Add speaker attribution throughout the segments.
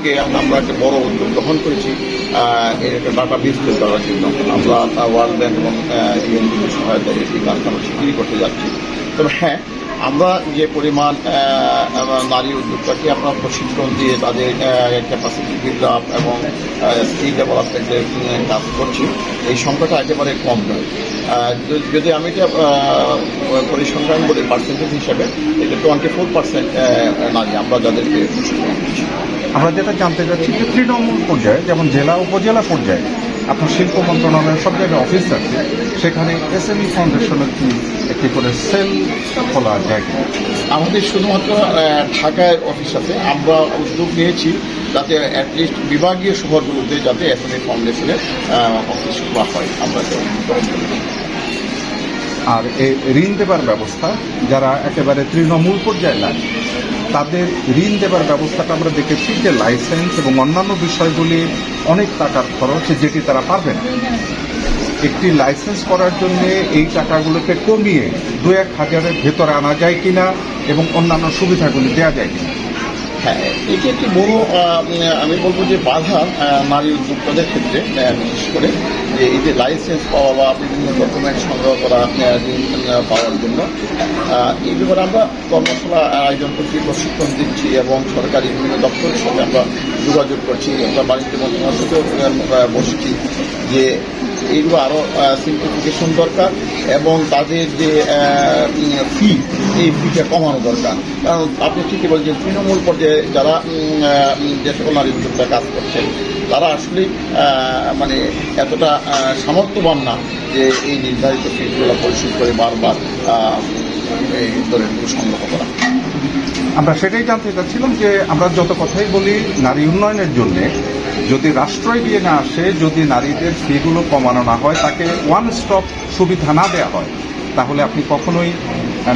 Speaker 1: আজকে আমরা একটা বড় উদ্যোগ গ্রহণ করেছি এর একটা ডাটা বেস তৈরি করার জন্য। আমরা ওয়ার্ল্ড ব্যাংক এবং ইউএনডিপির সহায়তায় এই কাজটা আমরা শিগগিরই করতে যাচ্ছি। তবে হ্যাঁ, আমরা যে পরিমাণ নারী উদ্যোক্তাকে আমরা প্রশিক্ষণ দিয়ে তাদের ক্যাপাসিটি বিল্ড আপ এবং স্কিল ডেভেলপমেন্টের কাজ করছি, এই সংখ্যাটা একেবারে কম নয়। যদি আমি এটা পরিসংখ্যান বলি পার্সেন্টেজ হিসাবে, এটা 24% নারী আমরা যাদেরকে প্রশিক্ষণ দিচ্ছি।
Speaker 2: আমরা যেটা জানতে চাচ্ছি যে তৃণমূল পর্যায়ে, যেমন জেলা উপজেলা পর্যায়ে আপনার শিল্প মন্ত্রণালয়ের সব জায়গায় অফিস আছে, সেখানে এসএমই ফাউন্ডেশনের কি একটি করে সেল খোলা জায়গা?
Speaker 1: আমাদের শুধুমাত্র ঢাকায় অফিস আছে। আমরা উদ্যোগ নিয়েছি যাতে অ্যাটলিস্ট বিভাগীয় শহরগুলোতে যাতে এসএমই ফাউন্ডেশনের অফিস খোলা হয়। আমরা
Speaker 2: আর এই ঋণ দেবার ব্যবস্থা, যারা একেবারে তৃণমূল পর্যায়ে লাগে তাদের ঋণ দেবার ব্যবস্থাটা আমরা দেখেছি যে লাইসেন্স এবং অন্যান্য বিষয়গুলি অনেক টাকার খরচ, যেটি তারা পারবে না। একটি লাইসেন্স করার জন্য এই টাকাগুলোকে কমিয়ে 2-1 হাজারের ভেতরে আনা যায় কিনা এবং অন্যান্য সুবিধাগুলি দেওয়া যায় কিনা?
Speaker 1: হ্যাঁ, এটি একটি বড় আমি বলবো যে বাধা নারী উদ্যোক্তাদের ক্ষেত্রে, বিশেষ করে যে এই যে লাইসেন্স পাওয়া বা বিভিন্ন ডকুমেন্ট সংগ্রহ করা পাওয়ার জন্য। এই ব্যাপারে আমরা কর্মশালা আয়োজন করছি, প্রশিক্ষণ দিচ্ছি এবং সরকারি বিভিন্ন দপ্তরের সাথে আমরা যোগাযোগ করছি। আমরা বাণিজ্য মন্ত্রণালয়ের সাথেও বসছি যে এইগুলো আরও সিম্পলিফিকেশন দরকার এবং তাদের যে ফি, এই ফিটা কমানো দরকার। কারণ আপনি ঠিকই বলছেন, তৃণমূল পর্যায়ে যারা যে সকল নারী উদ্যোক্তা কাজ করছেন তারা আসলে মানে এতটা সামর্থ্যবান না যে এই নির্ধারিত ফিগুলো পরিশোধ করে বারবার এই দরিদ্র সংগ্রহ করা।
Speaker 2: আমরা সেটাই জানতে চাচ্ছিলাম যে আমরা যত কথাই বলি নারী উন্নয়নের জন্য, যদি রাষ্ট্র এগিয়ে না আসে, যদি নারীদের ফিগুলো কমানো না হয়, তাকে ওয়ান স্টপ সুবিধা না দেওয়া হয়, তাহলে আপনি কখনোই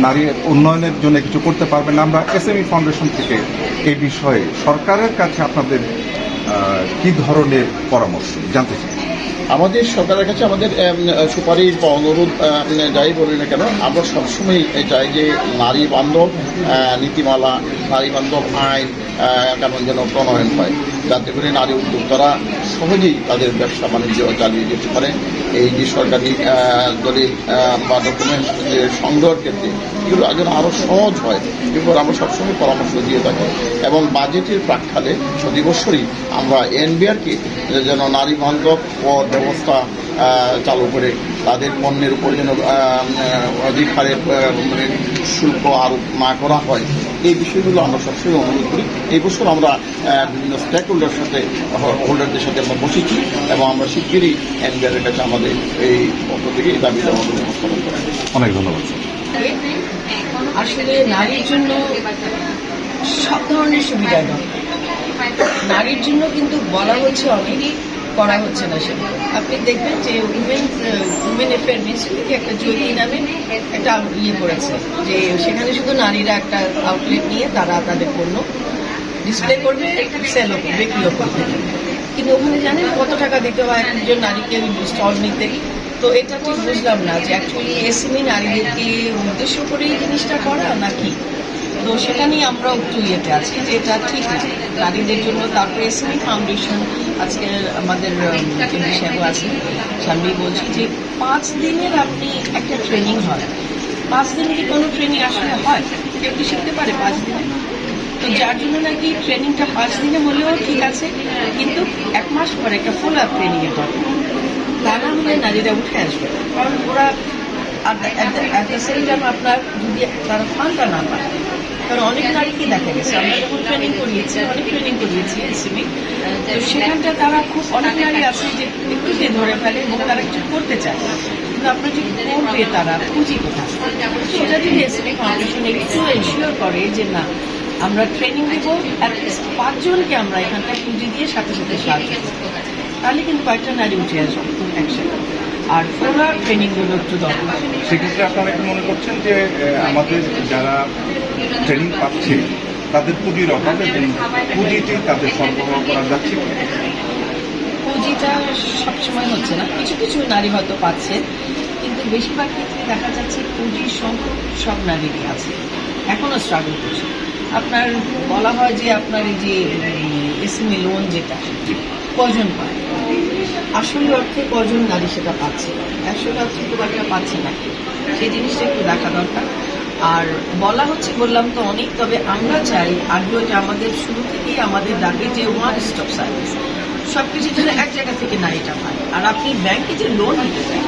Speaker 2: নারী উন্নয়নের জন্য কিছু করতে পারবেন না। আমরা এসএমই ফাউন্ডেশন থেকে এই বিষয়ে সরকারের কাছে আপনাদের কি ধরনের পরামর্শ জানতে চাই?
Speaker 1: আমাদের সরকারের কাছে আমাদের সুপারিশ বা অনুরোধ যাই বলি না কেন, আমরা সবসময় চাই যে নারী বান্ধব নীতিমালা, নারী বান্ধব আইন কেমন যেন প্রণয়ন হয়, যাতে করে নারী উদ্যোক্তারা সহজেই তাদের ব্যবসা বাণিজ্য চালিয়ে যেতে পারে। এই যে সরকারি দলিল বা ডকুমেন্ট যে সংগ্রহের ক্ষেত্রে এগুলো যেন আরও সহজ হয়, এরপর আমরা সবসময় পরামর্শ দিয়ে থাকি। এবং বাজেটের প্রাক্কালে প্রতি বছরই আমরা এনবিআরকে যেন নারী বান্ধব ব্যবস্থা চালু করে তাদের পণ্যের উপর যেন অধিক হারে শুল্ক আরোপ না করা হয়, এই বিষয়গুলো আমরা সবসময় অনুরোধ করি। এই বছর আমরা বিভিন্ন স্টেক হোল্ডারদের সাথে আমরা বসেছি এবং আমরা শিগগিরই এনবিআরের কাছে আমাদের এই পক্ষ থেকে এই দাবি দেওয়া উপস্থাপন করা।
Speaker 2: অনেক ধন্যবাদ।
Speaker 3: আসলে নারীর জন্য সব ধরনের সুবিধা নয়, নারীর জন্য কিন্তু বলা হচ্ছে অনেকই, করা হচ্ছে না সেটা। আপনি দেখবেন যে উমেন অ্যাফেয়ার মিনিস্ট্রি থেকে একটা জ্যোতি নামে একটা করেছে, যে সেখানে শুধু নারীরা একটা আউটলেট নিয়ে তারা তাদের পণ্য ডিসপ্লে করবে, সেলও করবে, বিক্রিও করবে। কিন্তু ওখানে জানেন কত টাকা দিতে হয় একজন নারীকে স্টল নিতে? তো এটা ঠিক বুঝলাম না যে অ্যাকচুয়ালি এসএমই নারীদেরকে উদ্দেশ্য করে এই জিনিসটা করা নাকি। তো সেটা নিয়ে আমরা একটু ইয়েতে আছি যে এটা ঠিক না নারীদের জন্য। তারপরে এসএমই ফাউন্ডেশন আজকে আমাদের সাহেব আছেন, সামনে বলছি যে 5 দিনের আপনি একটা ট্রেনিং হয়। 5 দিনে কি কোনো ট্রেনিং আসলে হয়? কেউ কি শিখতে পারে 5 দিনে? তো যার জন্য নাকি ট্রেনিংটা 5 দিনে হলেও ঠিক আছে, কিন্তু 1 মাস পরে একটা ফুল আপ ট্রেনিংয়ে হবে। তা না হলে নারীরা উঠে আসবে, কারণ ওরা অ্যাট দ্য সেম টাইম আপনার যদি তারা ফান্ডটা না পায়। কারণ অনেক নারীকে দেখা গেছে, আমরা যখন ট্রেনিং করিয়েছি এসএমই, তো সেখানটা তারা খুব অনেক নারী আছে যে একটুতে ধরে ফেলে এবং তারা কিছু করতে চায়, কিন্তু আপনার যদি করবে তারা পুঁজি কোথায়, সেটা যদি এসএমই ফাউন্ডেশন একটু এনশিওর করে যে না আমরা ট্রেনিং দেবো, অ্যাটলিস্ট 5 জনকে আমরা এখানটায় পুঁজি দিয়ে সাথে সাথে সাহায্য করবো, তাহলে কিন্তু কয়েকটা নারী উঠে আসবে একসাথে। আর পুরো ট্রেনিংগুলো একটু দরকার।
Speaker 2: সেক্ষেত্রে আপনারা কি মনে করছেন যে আমাদের যারা ট্রেনিং পাচ্ছে তাদের পুঁজির অভাব এবং পুঁজিটি তাদের সরবরাহ করা যাচ্ছে?
Speaker 3: পুঁজিটা সবসময় হচ্ছে না, কিছু কিছু নারী হয়তো পাচ্ছে, কিন্তু বেশিরভাগ ক্ষেত্রে দেখা যাচ্ছে পুঁজির সংকট সব নারীরই আছে, এখনও স্ট্রাগল করছে। আপনার বলা হয় যে আপনার এই যে এসএমই লোন যেটা কজন পায়, আসল অর্থে কজন নারী সেটা পাচ্ছে, 100 শতকরা পাচ্ছে না, সেই জিনিসটা একটু দেখা দরকার। আর বলা হচ্ছে বললাম তো অনেক, তবে আমরা চাই আগ্রহ যে আমাদের শুরু থেকেই আমাদের দাবি যে ওয়ান স্টপ সার্ভিস, সবকিছুর জন্য এক জায়গা থেকে নারীটা পায়। আর আপনি ব্যাংকে যে লোন নিতে চান,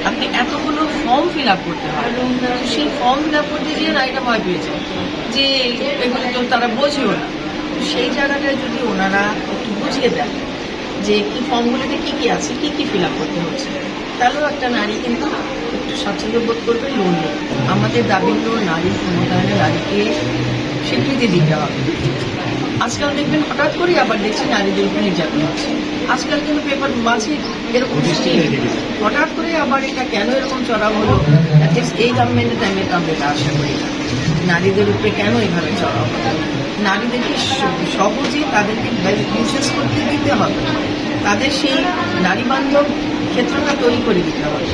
Speaker 3: আপনি এতগুলো ফর্ম ফিল আপ করতে হয়, তো সেই ফর্ম ফিল আপ করতে গিয়ে নারীটা ভয় পেয়ে যায় যে এগুলো তো তারা বোঝেও না। তো সেই জায়গাটায় যদি ওনারা একটু বুঝিয়ে দেন যে কি ফর্মগুলিতে কি কি আছে, কি কি ফিল আপ করতে হচ্ছে, তাহলেও একটা নারী কিন্তু একটু স্বাচ্ছন্দ্য বোধ করবে লোন নিয়ে। আমাদের দাবি হলো নারীর ক্ষমতায়নে নারীকে স্বীকৃতি দিতে হবে। আজকাল দেখবেন হঠাৎ করে আবার দেখছি নারীদের উপর নির্যাতন হচ্ছে, আজকাল কিন্তু পেপার মাঝে এরকম হঠাৎ করে আবার এটা কেন এরকম চড়া হলো, অ্যাটলিস্ট এই গভর্নমেন্টের টাইমে তো আমরা এটা আশা করি না। নারীদের উপরে কেন এইভাবে চড়া হলো, নারীদেরকে সহজে তাদেরকে বিশেষ করতে দিতে হবে, তাদের সেই নারী বান্ধব ক্ষেত্রটা তৈরি করে দিতে হবে।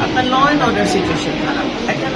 Speaker 3: আপনার ল অ্যান্ড অর্ডার সিচুয়েশন খারাপ, একটা